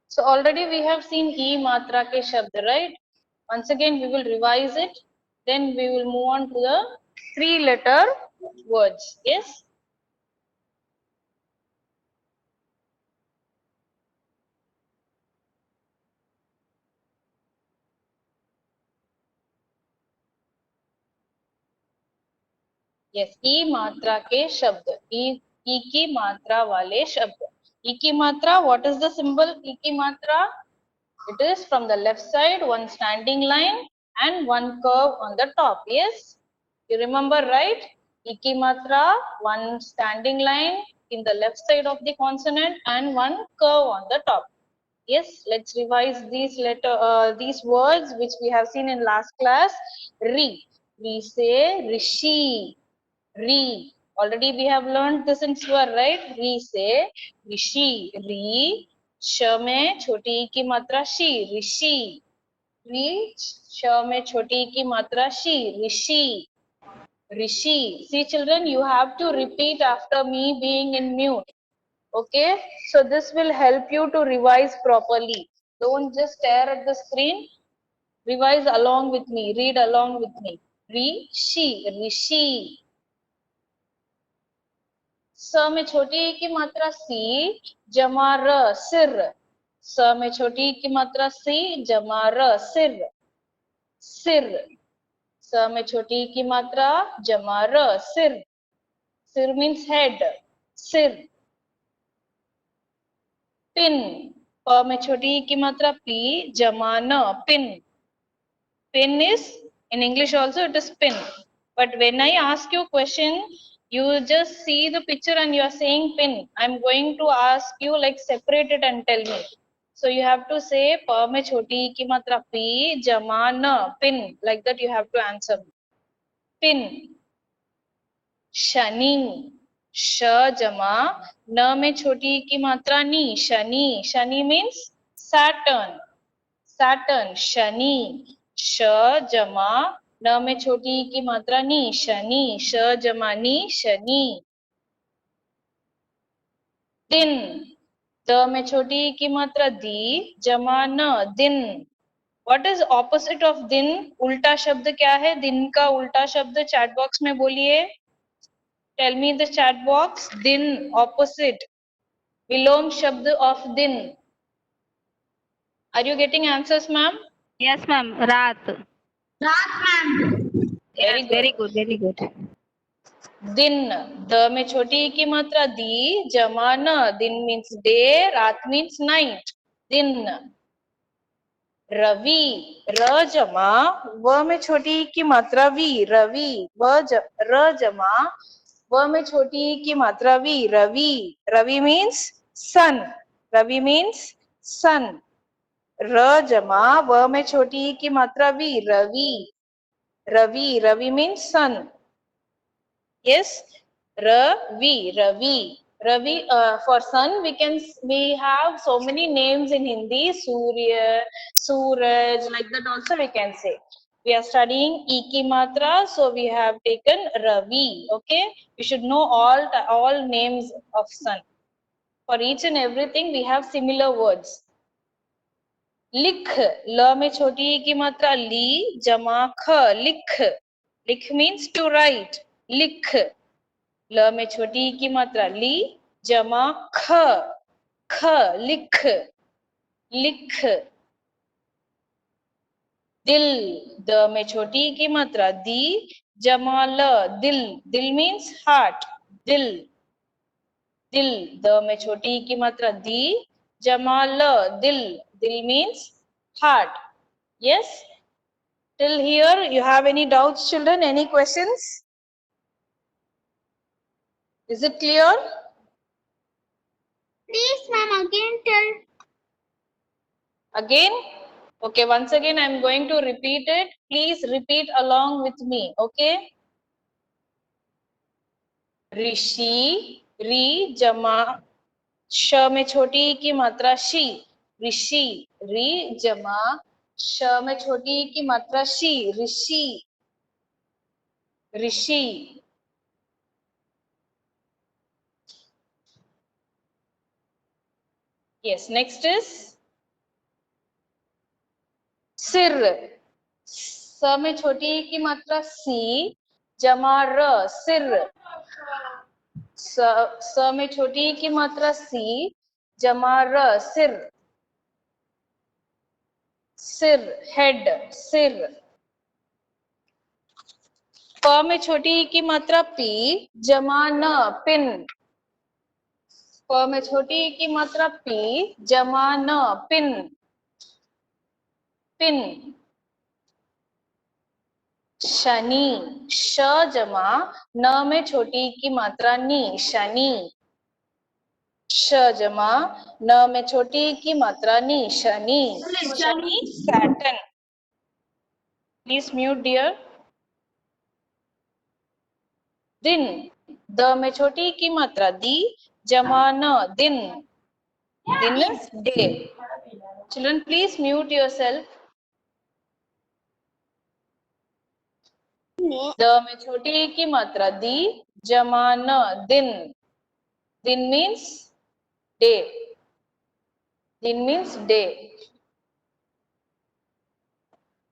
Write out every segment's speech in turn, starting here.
So already we have seen E matra ke shabd, right? Once again we will revise it. Then we will move on to the 3-letter words. Yes. Yes, E matra ke shabd. E ki matra wale shabd. E ki matra, what is the symbol? E ki matra, it is from the left side, one standing line and one curve on the top. Yes, you remember, right? E ki matra, one standing line in the left side of the consonant and one curve on the top. Yes, let's revise these words which we have seen in last class. Ri, we say rishi. Re. Already we have learned this in Swar, right? Re say rishi. Re. श में छोटी ई की मात्रा she, ऋषि. री श में छोटी ई की मात्रा she, Rishi. Rishi. See children, you have to repeat after me being in mute. Okay, so this will help you to revise properly. Don't just stare at the screen. Revise along with me. Read along with me. Rishi, Rishi. स में छोटी ई की मात्रा सी जमा र, सिर. स में छोटी ई की मात्रा सी जमा र, सिर. सिर. स में छोटी ई की मात्रा जमा र, सिर. सिर means head. सिर. पिन. प में छोटी ई की मात्रा पी जमा न, pin. Pin is, in English also it is pin. But when I ask you question, you just see the picture and you are saying pin. I'm going to ask you like separate it and tell me. So you have to say pa mein choti ki matra p jama na, pin. Like that you have to answer. Pin. Shani. श जमा न में छोटी की मात्रा नी, Shani. Shani means Saturn. Saturn. Shani. श जमा न में छोटी की मात्रा नी, शनि. श जमा नी, शनि. दिन. द में छोटी की मात्रा दी जमा न, दिन. व्हाट इज ऑपोजिट ऑफ दिन? उल्टा शब्द क्या है? दिन का उल्टा शब्द चैट बॉक्स में बोलिए. Tell me the chat box. दिन ऑपोजिट. विलोम शब्द ऑफ दिन. Are you getting answers ma'am? Yes, ma'am. Raat. Raat, ma'am. Very Yes, good. very good, very good. दिन. द में छोटी ई की मात्रा दी जमा न. दिन मीन्स डे, रात मीन्स नाइट. दिन. रवि. र जमा व में छोटी ई की मात्रा वी, रवि. र जमा व में छोटी ई की मात्रा वी, Ravi. Ravi means sun. Ravi means sun. र जमा व में छोटी ई की मात्रा वी, Ravi. Ravi. Ravi means sun. Yes, Ravi, Ravi, Ravi. For sun, we have so many names in Hindi. Surya, Suraj, like that also we can say. We are studying E ki matra, so we have taken Ravi. Okay, we should know all names of sun. For each and everything, we have similar words. Likh, ल में छोटी ई की मात्रा ली जमा ख, लिख. लिख means to write. लिख. ल में छोटी की मात्रा ली जमा ख, ख. लिख. लिख. दिल. द में छोटी की मात्रा दी जमा ल, दिल. दिल मीन्स हार्ट. दिल. दिल. द में छोटी की मात्रा दी जमा ल, दिल. दिल means heart. Yes, till here you have any doubts children? Any questions? Is it clear? Please, ma'am, again tell. Again? Okay, once again I am going to repeat it. Please repeat along with me. Okay? ऋषि. री जमा श में छोटी ई की मात्रा she, ऋषि. री जमा श में छोटी ई की मात्रा she, Rishi. Rishi. Yes, next is सिर, स में छोटी ई की मात्रा सी जमा र, सिर। स में छोटी ई की मात्रा सी जमा र, सिर। सिर, हेड, सिर। प में छोटी ई की मात्रा पी जमा न, पिन। प में छोटी ई की मात्रा पी जमा न, पिन, पिन। शनि, श जमा न में छोटी ई की मात्रा नी, शनि। श जमा न में छोटी ई की मात्रा नी, Shani. Shani, Saturn. Please mute dear. दिन, द में छोटी ई की मात्रा दी जमा न, दिन। दिन is day. Children, please mute yourself. The में छोटी ई की मात्रा दी जमा न, दिन। दिन means day. दिन means day.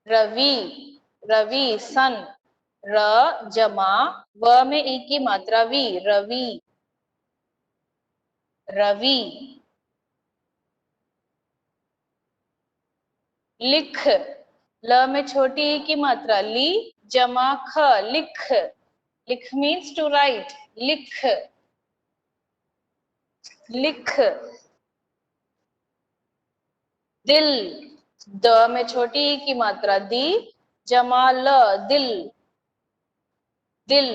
रवि, रवि, सन। र जमा व में ई की मात्रा वी, रवि, रवि। लिख, ल में छोटी ई की मात्रा ली जमा ख, लिख। लिख means to write, लिख, लिख। दिल, द में छोटी ई की मात्रा दी जमा ल, दिल, दिल।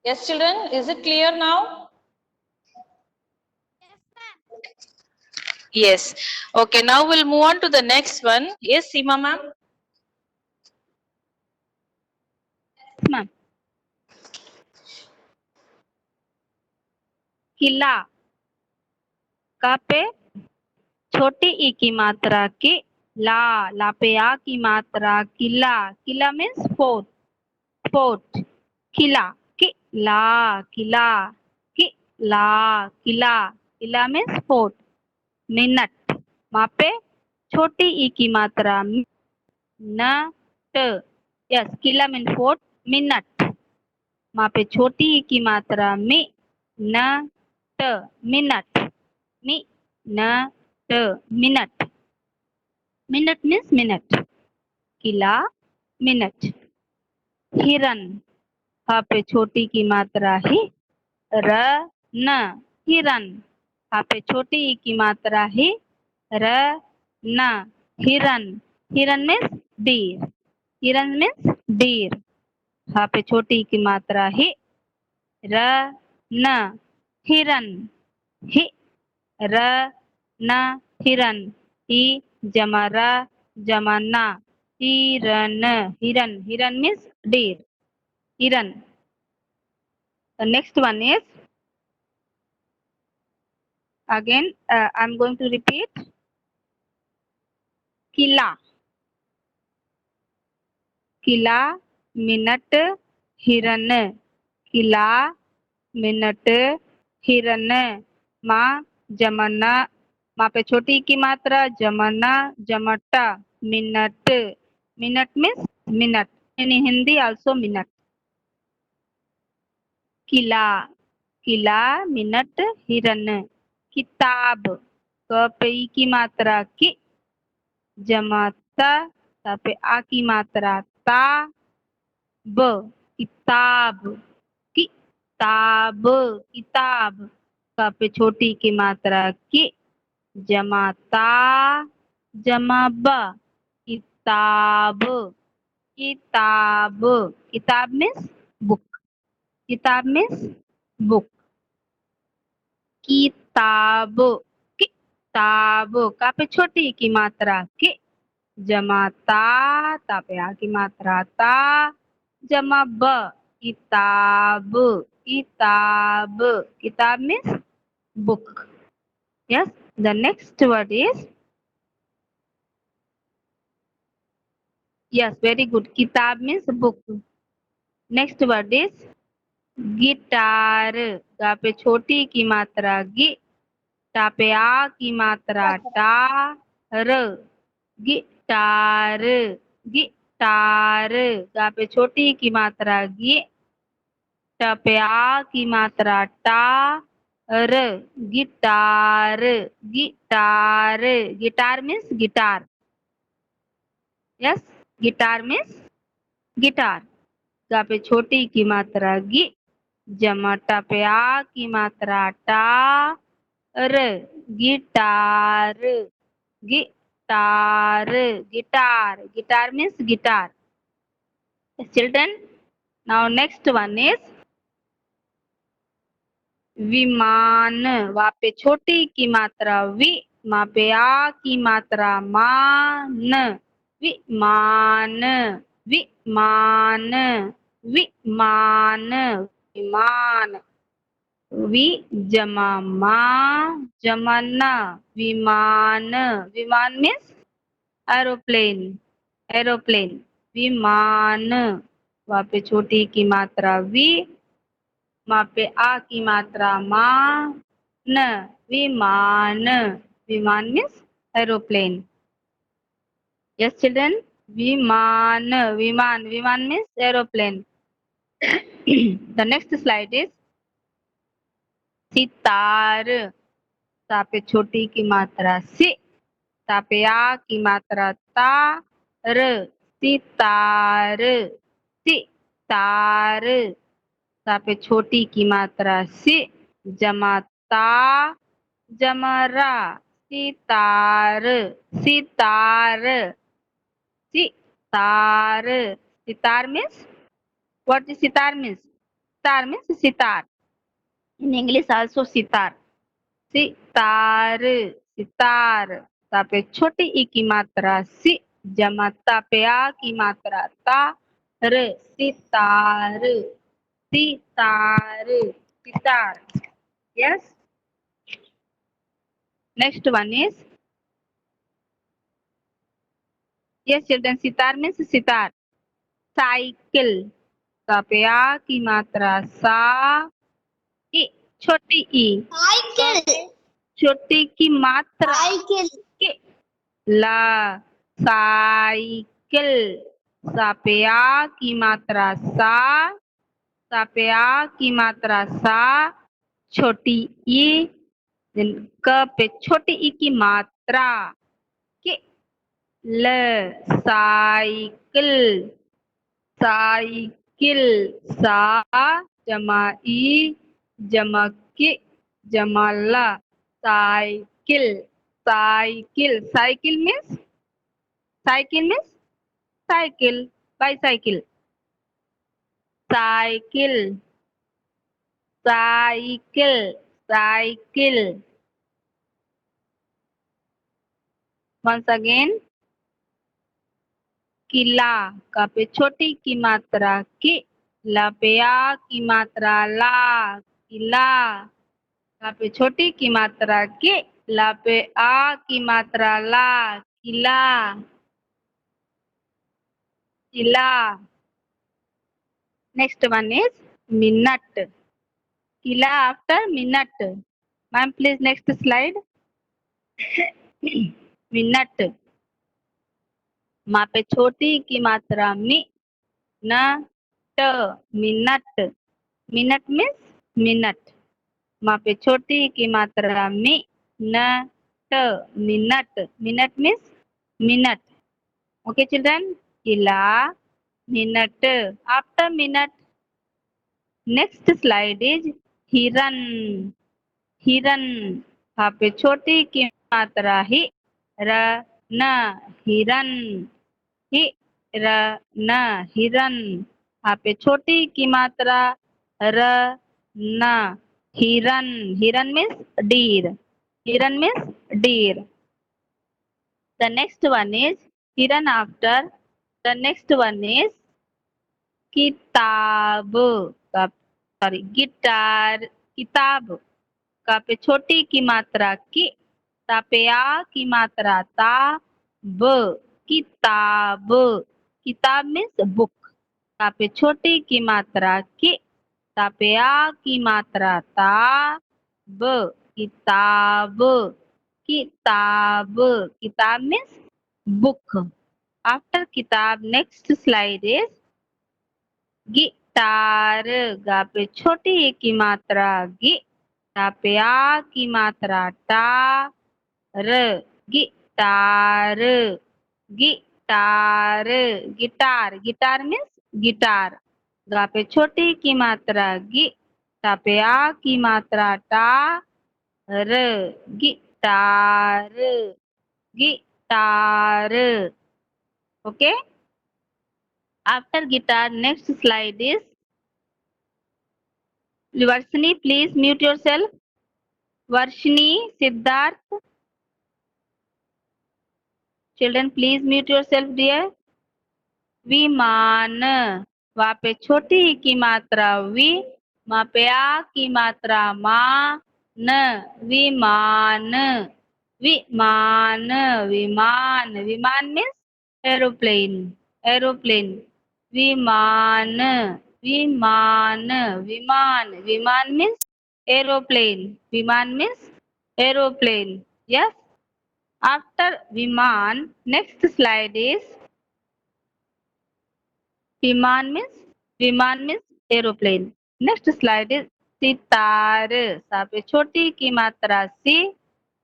Yes children, is it clear now? Yes. Okay, now we'll move on to the next one. Yes, Seema ma'am. Ma'am. किला, का पे छोटी ई की मात्रा की, ला पे आ की मात्रा किला, किला मीन्स फोर्ट, फोर्ट। किला, किला, किला, किला, किला, किला मीन्स फोर्ट। मिनट, वहाँ पे छोटी ई की मात्रा न, ट। यस, किला मीन्स फोर्ट, मिनट। वहाँ पे छोटी ई की मात्रा मी, न, ट, मिनट। मी, न, ट, मिनट। Minute means minute. किला, मिनट। हिरन, वहाँ पे छोटी की मात्रा ही, र, न, हिरन। वहाँ पे छोटी ई की मात्रा ही, र, न, हिरन। हिरन मीन्स डीर, हिरन मीन्स डीर। वहाँ पे छोटी की मात्रा ही, र, न, हिरन, हि, र, न, हिरन। ही जमा र जमा ना, हिरन, हिरन। हिरन मीन्स deer, हिरन। The next one is, again I'm going to repeat. किला, किला, मिनट, हिरन। किला, मिनट, हिरन। माँ जमना, माँ पे छोटी की मात्रा जमना, जमटा, minute. Minute means minute, in Hindi also minute. किला, किला, मिनट, हिरन। किताब, क पे ई की मात्रा की जमाता, ता पे आ की मात्रा ता, ब, किताब, किताब, किताब। का पे छोटी की मात्रा की जमाता, जमा ब, किताब, किताब। किताब मीन्स बुक, किताब मीन्स बुक। किताब, किताब। का पे छोटी की मात्रा की जमाता, ता पे आ की मात्रा ता, जमा ब, किताब, किताब। किताब means book. Yes, the next word is, yes, very good. Kitab means book. Next word is guitar, गा पे छोटी की मात्रा गी, टा पे आ की मात्रा टा, र, गिटार, गिटार। गा पे छोटी ई की मात्रा गी, ट पे आ की मात्रा टा, र, guitar, guitar. Guitar means guitar. Yes, guitar means guitar. गा पे छोटी की मात्रा गी, जमा टा पे आ की मात्रा टा, र, guitar, guitar, guitar. Guitar means guitar. Children, now next one is विमान। वहाँ पे छोटी की मात्रा वि, वहाँ पे आ की मात्रा मान, विमान, विमान, विमान, विमान। वि जमा मा जमा न, विमान। विमान मीन्स एरोप्लेन, एरोप्लेन, विमान। वहाँ पे छोटी की मात्रा वि, वहाँ पे आ की मात्रा मा, न, विमान। विमान मीन्स एरोप्लेन। यस चिल्ड्रन, विमान, विमान, विमान means aeroplane. The next slide is sitar. ता पे छोटी की मात्रा सि, ता पे आ की मात्रा ता, र, सितार, सितार। ता पे छोटी की मात्रा सि, जमा ता, जमा रा, sitar, sitar, sitar. Sitar means what is sitar means? Sitar means sitar. In English also sitar. Sitar, sitar. ता पे छोटी ई की मात्रा सि, जमा ता पे आ की मात्रा ता, र, sitar, sitar, sitar. Yes. Next one is yes children, sitar means sitar. Cycle. ता पे आ की मात्रा सा, ई, छोटी ई, Cycle. छोटी की मात्रा Cycle. के, ला, साइकिल। सा पे आ की मात्रा सा पे आ की मात्रा सा, छोटी ई, क पे छोटी ई की मात्रा के, ल, साइकिल, साइकिल। सा जमा ई, जमा के, जमा ला, cycle, cycle. Cycle means, cycle means cycle, bicycle. Cycle, cycle, cycle. Once again, किला। का पे छोटी की मात्रा की, ला पे आ की मात्रा ला, किला। का पे छोटी की मात्रा की, ला पे आ की मात्रा ला, किला, किला। Next one is minute. किला after minute. Ma'am please next slide. Minute. वहाँ पे छोटी की मात्रा मी, न, ट, मिनट। Minute means minute. वहाँ पे छोटी की मात्रा मी, न, ट, minute. Minute means minute. Okay children, Qila, minute, after minute. Next slide is हिरन। हिरन। वहाँ पे छोटी की मात्रा ही, र, न, हिरन, ही, र, न, हिरन। वहाँ पे छोटी की मात्रा र, न, हिरन। हिरन मीन्स डीर, हिरन means deer. The next one is hiran after. The next one is किताब। का सॉरी गिटार, किताब। का पे छोटी की मात्रा की, ता पे आ की मात्रा ता, ब, किताब। किताब मीन्स बुक। का पे छोटी की मात्रा की, ता पे आ की मात्रा ता, ब, किताब, किताब। किताब means book. After kitab, next slide is guitar. गा पे छोटी ई की मात्रा गि, टा पे आ की मात्रा टा, र, guitar. Guitar. Guitar. Guitar means guitar. गा पे छोटी ई की मात्रा गि, टा पे आ की मात्रा टा, र, guitar. Guitar. Okay. After guitar, next slide is Varshini. Please mute yourself. Varshini, Siddharth. Children, please mute yourself, dear. विमान. वहाँ पे छोटी ई की मात्रा वि, वहाँ पे आ की मात्रा मा, न, विमान. विमान. विमान. विमान मीन्स एरोप्लेन. एरोप्लेन. विमान. विमान. विमान. विमान मीन्स एरोप्लेन. विमान means aeroplane. Yes. After viman, next slide is विमान means aeroplane. Next slide is sitar. सा पे छोटी की मात्रा सी,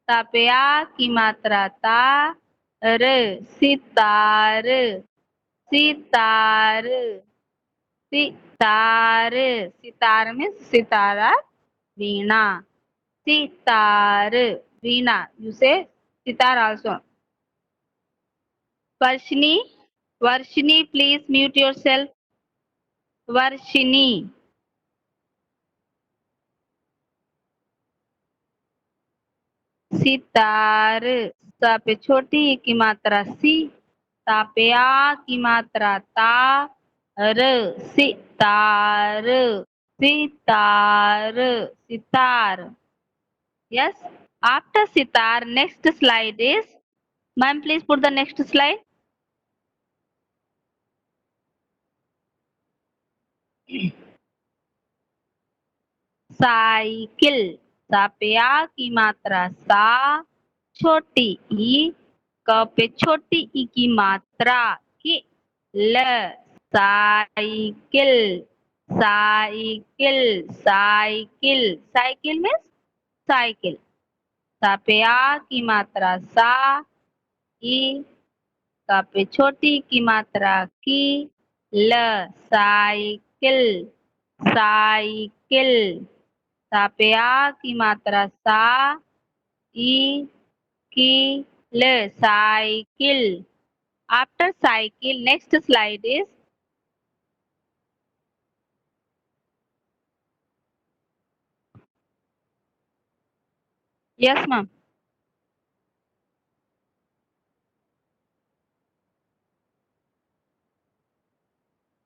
ता पे आ की मात्रा ता, र, sitar. Sitar. Sitar. Sitar means Sitara, Veena. Sitar. Veena. You say sitar also. Varshini. Varshini, please mute yourself. Varshini. Sitar. सा पे छोटी ई की मात्रा सी, ता पे आ की मात्रा ता, र, sitar. Sitar. Sitar. Yes. After sitar, next slide is, ma'am, please put the next slide. Cycle. सा पे आ की मात्रा सा, छोटी ई, क पे छोटी ई की मात्रा की, ल, cycle. Cycle. Cycle. Cycle means cycle. सा पे आ की मात्रा सा, ई, का पे छोटी की मात्रा की, ल, साइकिल. साइकिल. सा पे आ की मात्रा सा, ई, की, ल, cycle. After cycle, next slide is yes, ma'am.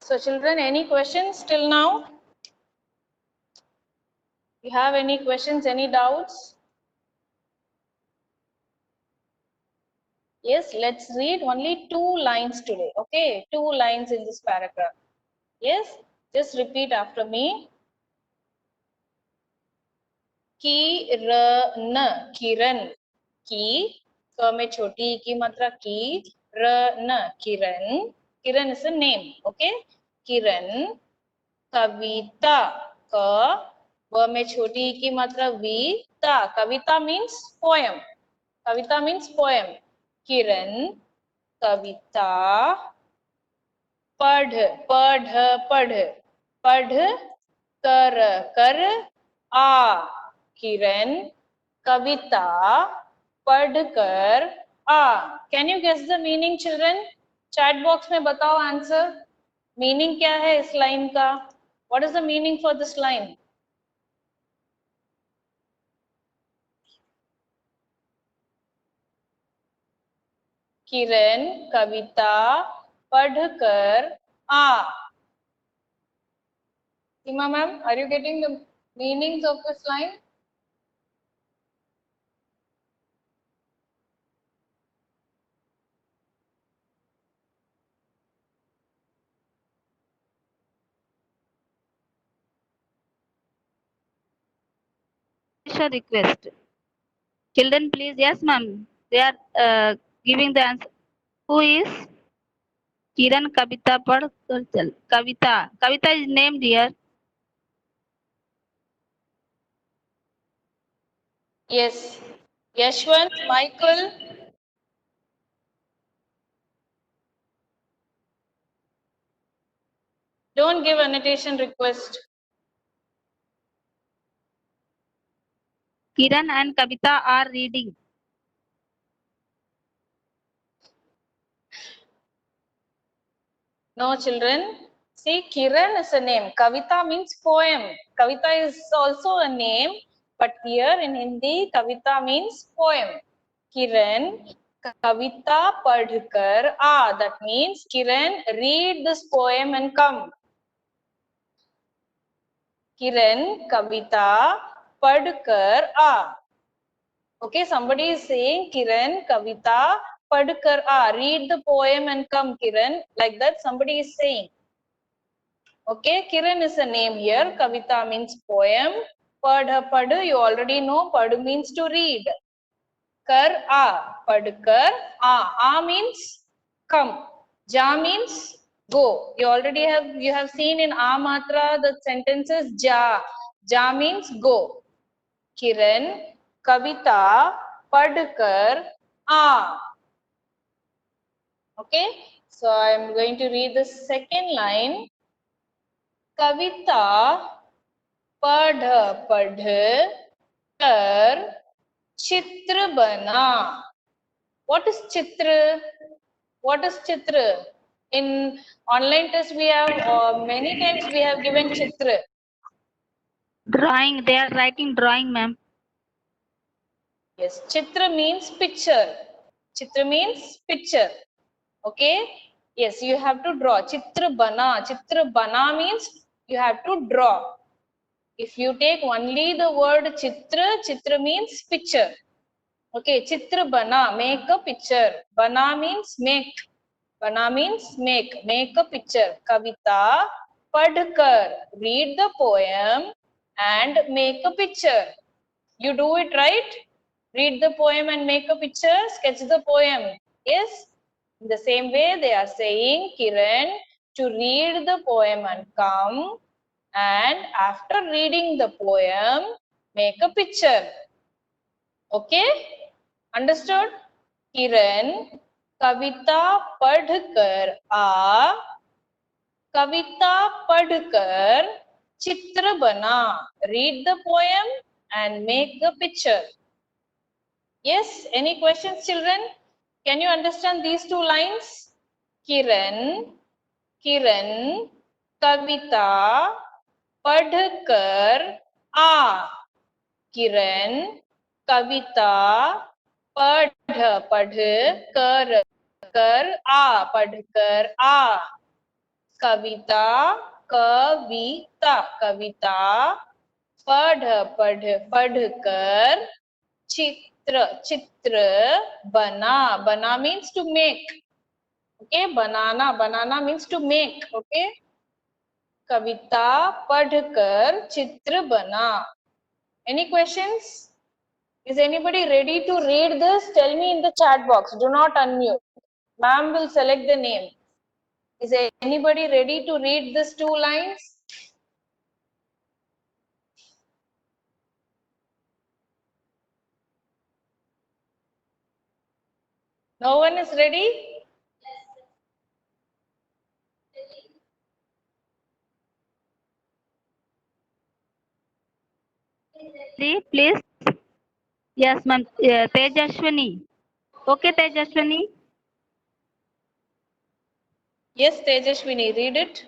So children, any questions till now? You have any questions, any doubts? Yes, let's read only 2 lines today. Okay, 2 lines in this paragraph. Yes, just repeat after me. किरण. किरण. की, क में छोटी ई की मात्रा की, न, किरण. किरण is a name. Okay, किरण. कविता. क, व में छोटी ई की मात्रा वी, ता. कविता means poem. कविता means poem. किरण कविता पढ़. पढ़. पढ़. पढ़ कर. कर आ. किरण कविता पढ़ कर आ. Can you guess the meaning children? Chat box में बताओ आंसर. मीनिंग क्या है इस लाइन का? What is the meaning for this line? Kiran कविता पढ़कर आ. Seema ma'am, are you getting the meanings of this line? A request. Children, please. Yes, ma'am. They are giving the answer. Who is Kiran? कविता पढ़ कर चल. Kavita is name, dear. Yes. Yashwant, Michael. Don't give annotation request. Kiran and Kavita are reading. No, children. See, Kiran is a name. Kavita means poem. Kavita is also a name, but here in Hindi, Kavita means poem. Kiran, Kavita padhkar aa. That means, Kiran, read this poem and come. Kiran, Kavita padhkar aa. Okay, somebody is saying, Kiran, Kavita padhkar aa. Read the poem and come, Kiran. Like that, somebody is saying. Okay, Kiran is a name here. Kavita means poem. Pad, you already know. Pad means to read. Kar a, padkar a means come. Ja means go. You have seen in a matra the sentences ja. Ja means go. Kiran, Kavita, padkar a. Okay, so I am going to read the second line. Kavita पढ़ कर चित्र बना. What is chitra? What is chitra? In online test we have many times we have given chitra. Drawing. They are writing drawing, ma'am. Yes, chitra means picture. Chitra means picture. Okay. Yes, you have to draw. Chitra bana. Chitra bana means you have to draw. If you take only the word chitra, chitra means picture. Okay, chitra bana, make a picture. Bana means make. Bana means make a picture. Kavita padhkar, read the poem and make a picture. You do it right? Read the poem and make a picture, sketch the poem. Yes? In the same way, they are saying, Kiran, to read the poem and come, and after reading the poem, make a picture. Okay? Understood? Kiran, Kavita padhkar a, Kavita padhkar chitra bana. Read the poem and make a picture. Yes, any questions, children? Can you understand these two lines? Kiran, Kavita padhkar a. Kiran, Kavita padh kar a. Padhkar a. Kavita padhkar chitra bana means to make. Okay, banana means to make. Okay, Kavita padhkar chitra bana. Any questions? Is anybody ready to read this? Tell me in the chat box. Do not unmute. Ma'am will select the name. Is anybody ready to read these two lines? No one is ready? Please. Yes, ma'am. Tejashwini. Okay, Tejashwini. Yes, Tejashwini, read it.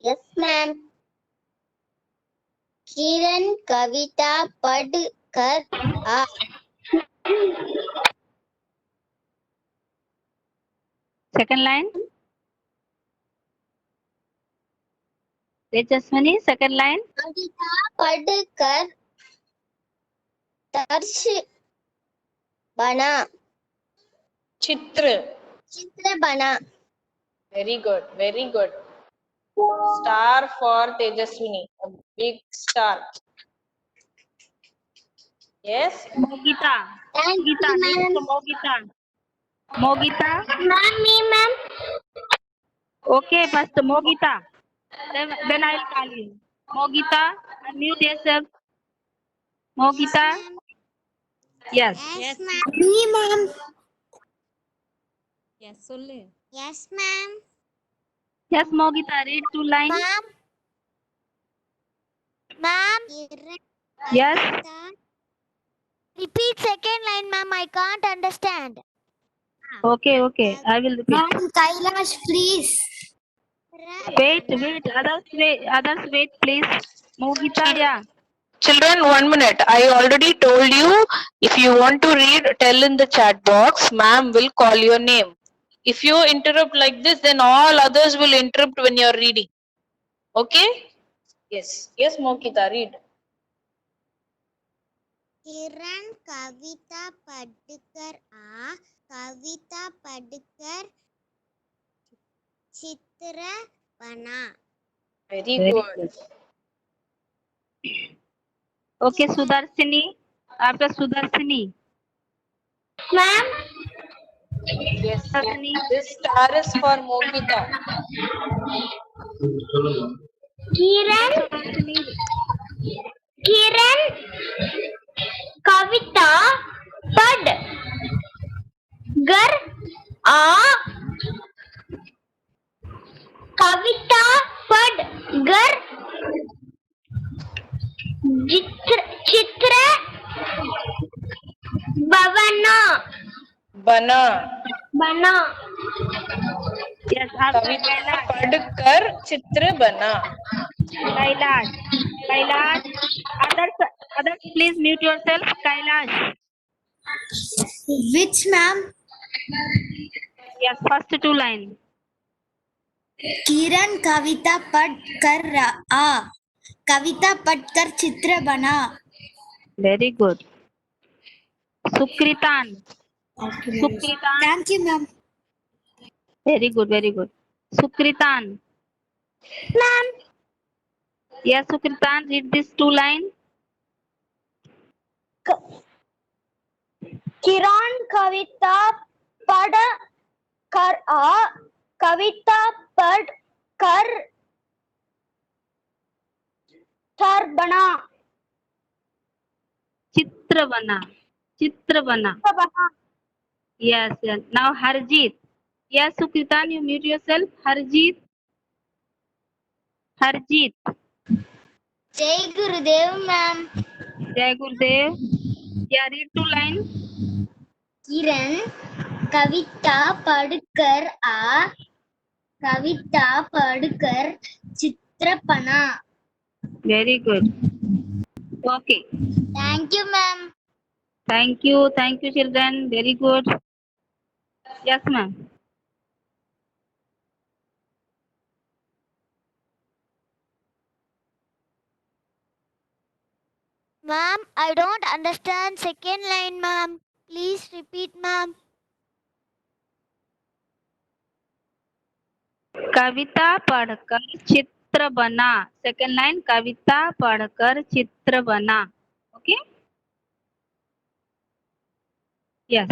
Yes, ma'am. Kiran Kavita padhkar a. Second line. Tejashwini, second line. Kavita padhkar tarsh bana. Chitra. Chitra bana. Very good, very good. Star for Tejaswini. A big star. Yes. Mogita. Thank Gita, you, next ma'am. Mogita. Mogita. Ma'am, me, ma'am. Okay, first Mogita. Then I will call you. Mogita, unmute yourself. Mogita. Yes. Yes, ma'am. Me, ma'am. Yes, சொல்லு. Yes, ma'am. Yes, Mogita, read two lines. Ma'am. Ma'am. Yes. Repeat second line, ma'am. I can't understand. Okay, okay. I will repeat. Ma'am, Kailash, please. Wait. Others wait, please. Mogita, yeah. Children, 1 minute. I already told you, if you want to read, tell in the chat box. Ma'am will call your name. If you interrupt like this, then all others will interrupt when you are reading. Okay? Yes. Yes, Mokita, read. किरण कविता पढ़कर आ कविता पढ़कर चित्र बना. Very Very good. good. Okay, Sudarshini. After Sudarshini. Ma'am. Yes. Sudarshini. This star is for Mokita. Kiran Sudarshini. किरण कविता पढ़ गर आ कविता पढ़ गर चित्र बना Bana. बना. Yes, after कविता Kailash. पढ़कर चित्र बना. Kailash. Others, please mute yourself. Kailash. Which, ma'am? Yes, first two lines. किरण कविता पढ़ कर आ कविता पढ़कर चित्र बना. Very good. Sukritan. Sukritan. Thank you, ma'am. Very good, very good. Sukritan. Ma'am. Yes, Sukritan, read these two lines. किरण कविता पढ़ कर आ कविता पढ़ कर थर बना. Chitra bana. Yes, yes. Now Harjeet. Yes, Sukritan, you mute yourself. Harjeet. जय गुरुदेव ma'am. Jai Gurudev. Yeah, read two lines. किरण कविता पढ़कर आ कविता पढ़कर चित्र बना. Very good. Okay. Thank you, ma'am. Thank you, children. Very good. Yes, ma'am. Ma'am, I don't understand second line, ma'am. Please repeat, ma'am. कविता पढ़कर चित्र बना. Second line, कविता पढ़कर चित्र बना. Okay? Yes.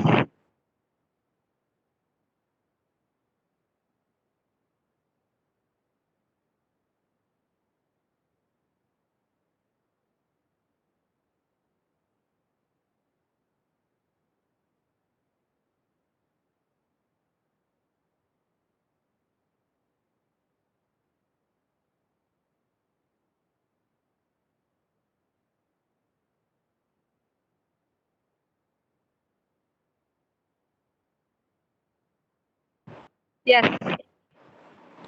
Yes.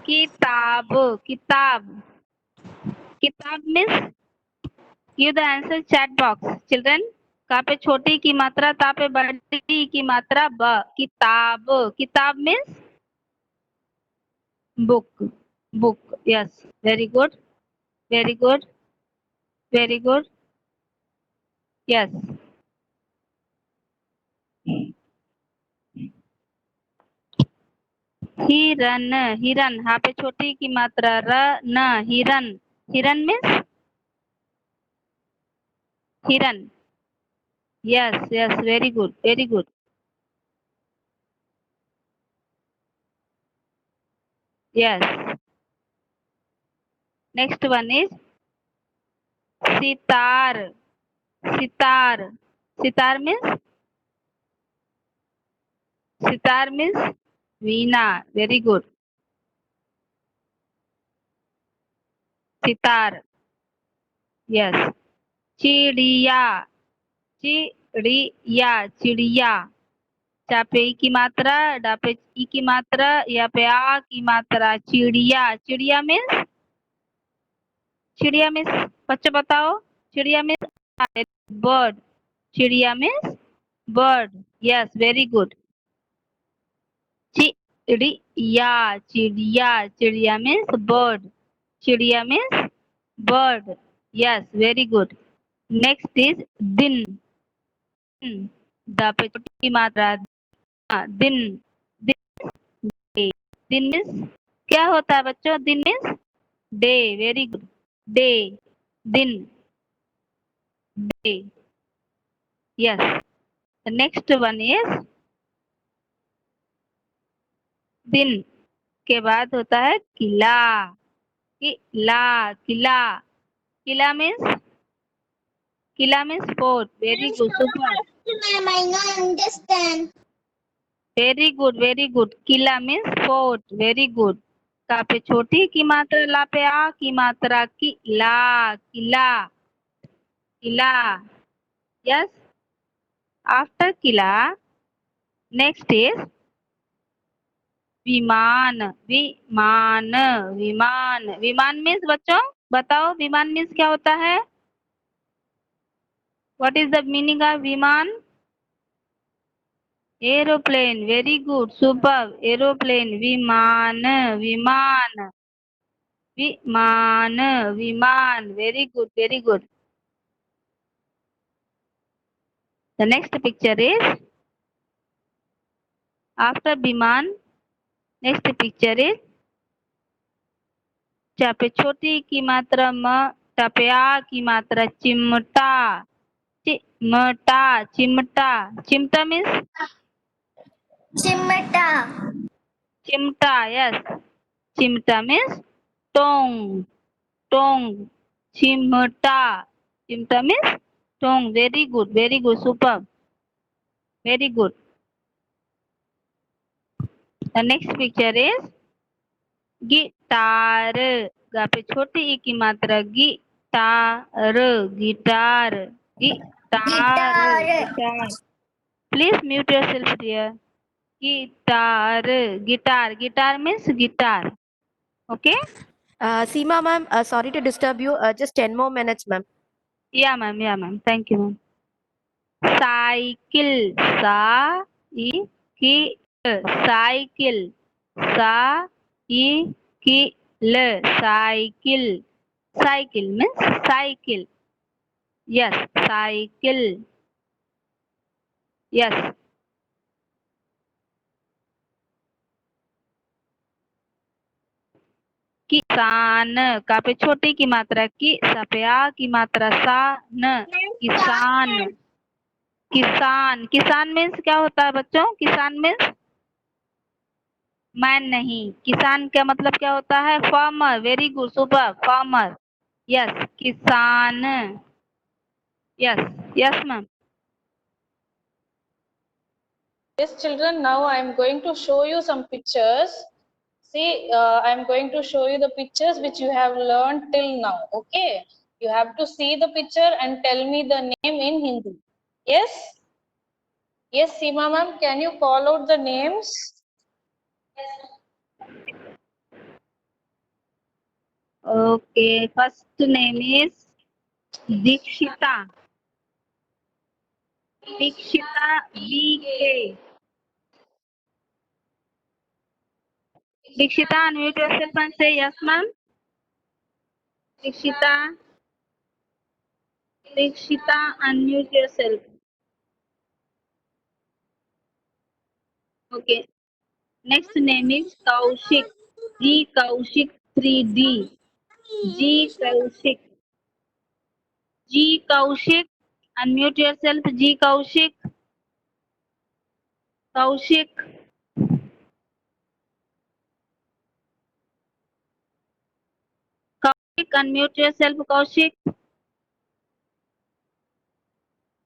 Kitab means give the answer chat box. Children, का पे छोटी की मात्रा, ता पे बड़ी की मात्रा, ब. किताब means book. Yes, very good. Yes. हिरन, हाँ पे छोटी की मात्रा, र न. हिरन means हिरन. Yes, very good. Yes. Next one is sitar. Sitar. Sitar means veena. Very good. Sitar. Yes. चिड़िया. चिड़िया. चिड़िया. चा पे ई की मात्रा, डा पे ई की मात्रा, या पे आ की मात्रा. चिड़िया. चिड़िया मीन्स बच्चे बताओ. चिड़िया मीन्स बर्ड. चिड़िया means bird. Yes, very good. चिड़िया. चिड़िया. चिड़िया means bird. चिड़िया means bird. Yes, very good. Next is दिन. द पे छोटी की मात्रा. दिन. दिन. दिन means क्या होता है बच्चों? दिन means day. Very good. Day. दिन. Day. Yes. The next one is दिन के बाद होता है किला. किला. किला. किला means fort. Very good. Super. Ma'am, I not understand. Very good. Very good. किला मीन्स फोर्ट. Very good. का पे छोटी की मात्रा, ला पे आ की मात्रा. किला. किला. किला. यस. आफ्टर किला नेक्स्ट इज विमान. विमान. विमान. विमान मीन्स बच्चों बताओ, विमान मीन्स क्या होता है? What is the meaning of विमान? Aeroplane. Very good. Super. Aeroplane. विमान. विमान. विमान. विमान. Very good. Very good. The next picture is after विमान. नेक्स्ट पिक्चर इज चा पे छोटी की मात्रा म, टा पे आ की मात्रा चिमटा. चिमटा. चिमटा. चिमटा मीन्स Chimata. चिमटा. यस. चिमटा मीन्स टोंग. टोंग. चिमटा. चिमटा means tong. Very good. Very good. Super. Very good. The next picture is guitar. गा पे छोटी ई की मात्रा. Guitar. Guitar. Guitar. Guitar. Please mute yourself dear. Guitar. Guitar. Guitar means guitar. Okay? Seema ma'am, sorry to disturb you. Just 10 more minutes, ma'am. Yeah, ma'am. Yeah, ma'am. Thank you, ma'am. Cycle. Sa I ki cycle. Sa I ki cycle. Cycle means cycle. Yes, cycle. Yes. किसान. का पे छोटी की मात्रा की, सा पे आ की मात्रा सा न. किसान. किसान. किसान मीन्स क्या होता है बच्चों? किसान मीन्स मैन नहीं. किसान का मतलब क्या होता है? Farmer. Very good. Super. Farmer. Yes. किसान. Yes. Yes ma'am. Yes, children, now I am going to show you some pictures. See, I am going to show you the pictures which you have learned till now. Okay, you have to see the picture and tell me the name in Hindi. Yes. Yes, Seema ma'am, can you call out the names? Okay. First name is Dikshita. Dikshita. DK. Dikshita, unmute yourself and say yes, ma'am. Dikshita. Dikshita, unmute yourself. Okay. Next name is Kaushik. G Kaushik 3D. G Kaushik. G Kaushik. Unmute yourself. G Kaushik. Kaushik. unmute yourself, Kaushik.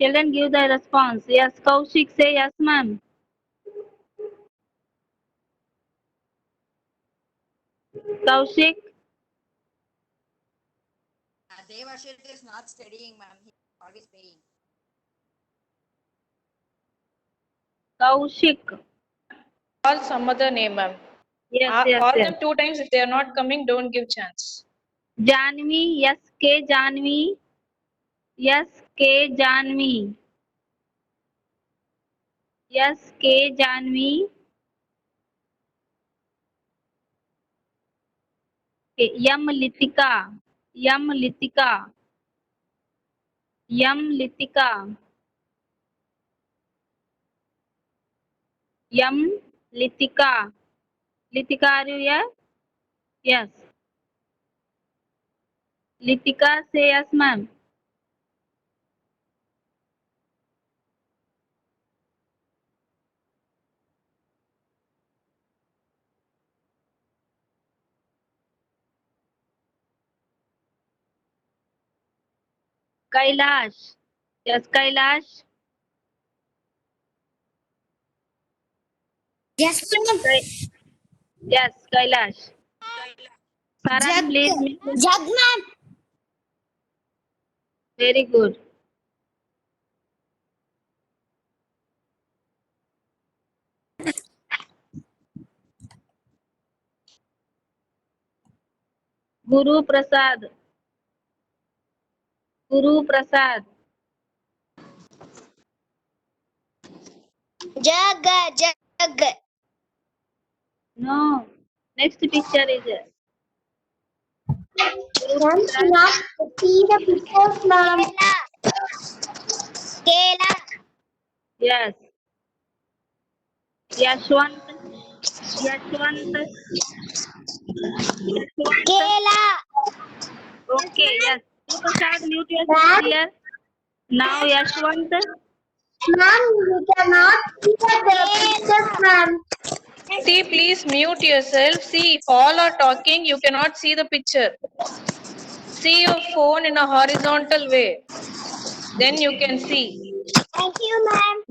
Children, give the response. Yes, Kaushik, say yes, ma'am. Kaushik, Devashit is not studying, ma'am. He is always paying. Kaushik. Call some other name, ma'am. Yes, yes, Call yes. them 2 times. If they are not coming, don't give chance. Janvi, yes, K. Janvi. Yes, K. Janvi. Yes, K. Janvi. Yam Litika. Yam Litika. Yam Litika. Yam Litika. Litika, are you here? Yes. Litika, say yes, ma'am. Kailash. Yes, Kailash. Yes, ma'am. Yes, Kailash. Saran, please. Jug, ma'am. Very good. Guru Prasad. Guru Prasad. Jug, jug. No. Next picture is Guru Ma'am, Prasad. not see the pictures, ma'am. Kela. Yes. Yashwant. Yashwant. Yashwant. Kela. Okay, yes. Guru Prasad, mute yourself Ma'am. here. Now Yashwant. Ma'am, we cannot see the pictures, ma'am. See, please mute yourself. See, if all are talking, you cannot see the picture. See your phone in a horizontal way. Then you can see. Thank you, ma'am.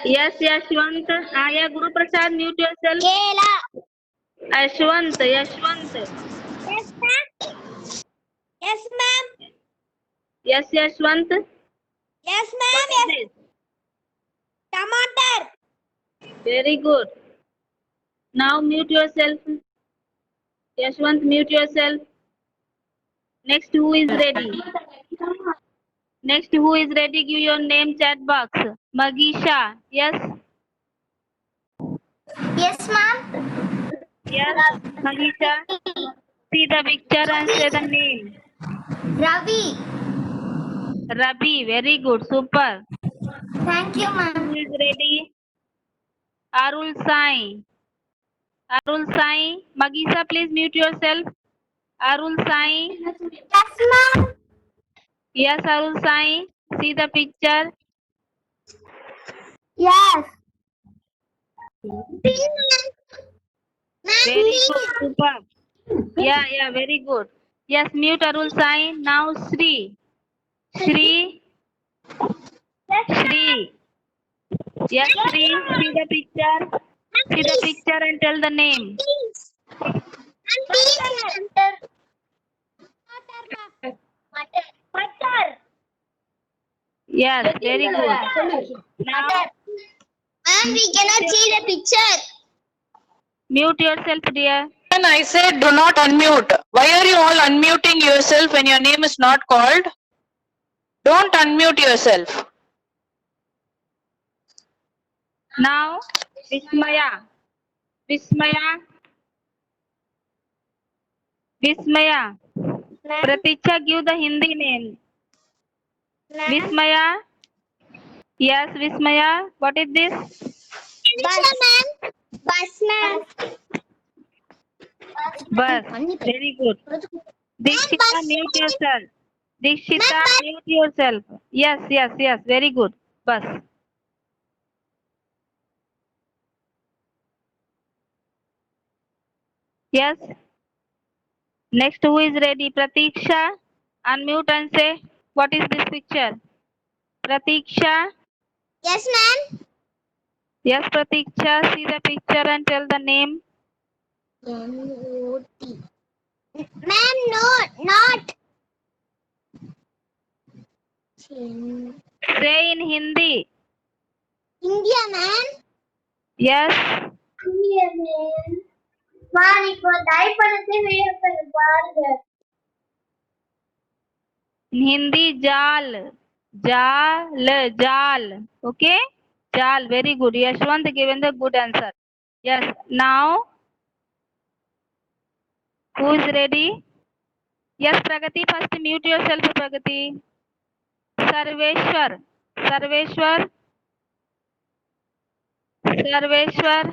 Yes, Yashwant. Yeah, Guru Prasad, mute yourself. Kela. Yashwant. Yashwant. Yes, ma'am. Yes, ma'am. Yes, Yashwant. Yes, What ma'am. is Yes. this? Tomato. Very good. Now mute yourself. Yashwant, mute yourself. Next, who is ready? Next, who is ready? Give your name chat box. Magisha. Yes. Yes, ma'am. Yes. Magisha. See the picture and say the name. Ravi. Rabi. Very good. Super. Thank you, Next, who ma'am. is ready? Arul Sai. Arul Sai. Magisha, please mute yourself. Arul Sai. Yes, ma'am. Yes, Arul Sai. See the picture. Yes. Very good. Super. Yeah, very good. Yes, mute Arul Sai. Now Sri. Sri. Sri. Yes, Sri. See the picture. See the picture and tell the name. Butter. Yes, very good. Now Ma'am, we cannot see the picture. mute yourself, dear. And I said do not unmute. Why are you all unmuting yourself when your name is not called? Don't unmute yourself. Now Vismaya. Vismaya. Vismaya. Praticha, give the Hindi name. Vismaya. Yes, Vismaya. What is this? Bus, ma'am. Bus, ma'am. Bus. Very good. Dikshita, mute yourself. Dikshita, mute yourself. Yes. Very good. Bus. Yes. Next, who is ready? Pratiksha, unmute and say, what is this picture? Pratiksha, Yes, ma'am. yes, Pratiksha, see the picture and tell the name. N-O-T. Ma'am, no, not. Say in Hindi. India, ma'am. Yes, India, ma'am. Ma'am, இப்போ type பண்ணதே வேற பாருங்க. in Hindi, Jal. Jal, Jal. Okay? Jal, very good. Yashwant given the good answer. Yes, now, who is ready? Yes, Pragati, first mute yourself, Pragati. Sarveshwar. Sarveshwar. Sarveshwar.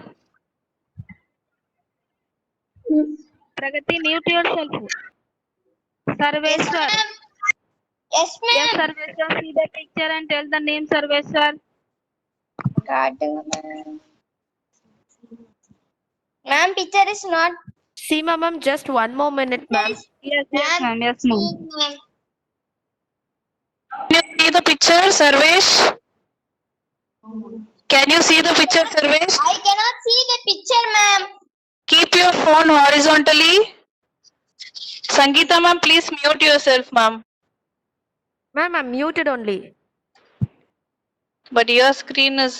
Pragati, mute yourself. Sarveshwar. Yes, Yes, ma'am. Sarveshwar, see the picture and tell the name, Sarveshwar. காட்டுங்க ma'am. Ma'am, picture is not. Seema ma'am, just one more minute, ma'am. Yes, yes, ma'am. Yes, ma'am. Ma'am. Can you see the picture, Sarvesh? Can you see the picture, Sarvesh? I cannot see the picture, ma'am. Keep your phone horizontally. Sangeeta ma'am, please mute yourself, ma'am. Ma'am, I'm muted only. But your screen is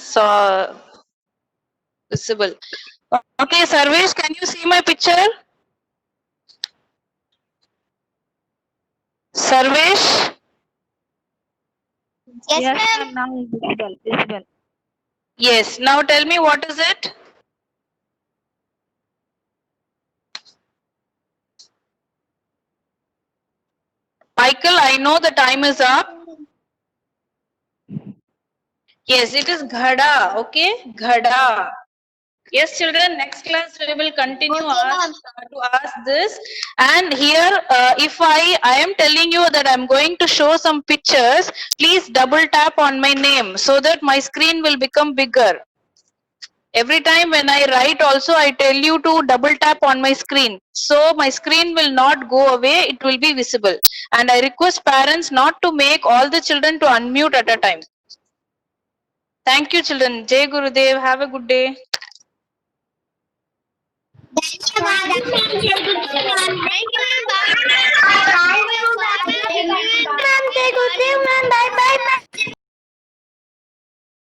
visible. Okay, Sarvesh, can you see my picture? Sarvesh? Yes, Yes, ma'am. ma'am. Now is visible. Visible. Yes. Now tell me what is it? Michael, I know the time is up. Yes, it is Ghada. Okay, Ghada. Yes, children, next class we will continue to ask this. And here, if I am telling you that I'm going to show some pictures, please double tap on my name so that my screen will become bigger. Every time when I write also, I tell you to double tap on my screen. So my screen will not go away, it will be visible. And I request parents not to make all the children to unmute at a time. Thank you, children. Jai Gurudev. Have a good day. Thank you, ma'am. Thank you, ma'am. Bye. Thank you, ma'am. Bye, bye.